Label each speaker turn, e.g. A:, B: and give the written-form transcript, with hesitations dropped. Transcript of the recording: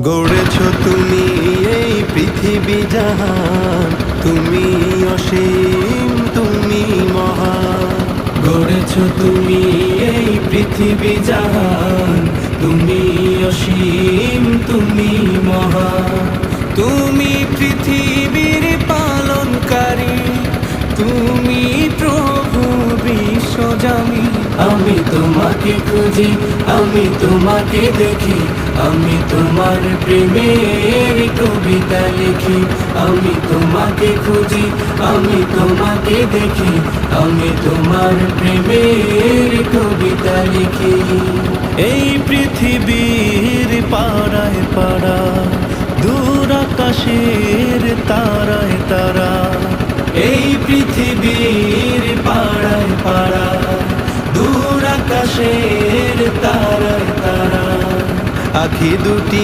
A: গড়েছ তুমি এই পৃথিবী জাহান, তুমি অসীম, তুমি মহান।
B: গড়েছ তুমি এই পৃথিবী জাহান, তুমি অসীম, তুমি মহান।
A: তুমি পৃথিবীর পালনকারী, তুমি প্রভু বিশ্বজামি।
B: আমি তোমাকে খুঁজি, আমি তোমাকে দেখি, আমি তোমার প্রেমের কবিতা লিখি। আমি তোমাকে খুঁজি, আমি তোমাকে দেখি, আমি তোমার প্রেমের কবিতা লিখি।
A: এই পৃথিবীর পাড়ায় পাড়া, দূর আকাশের তারায় তারা।
B: এই পৃথিবীর পাড়ায় পাড়া, দূর আকাশের তারায় তারা।
A: আখি দুটি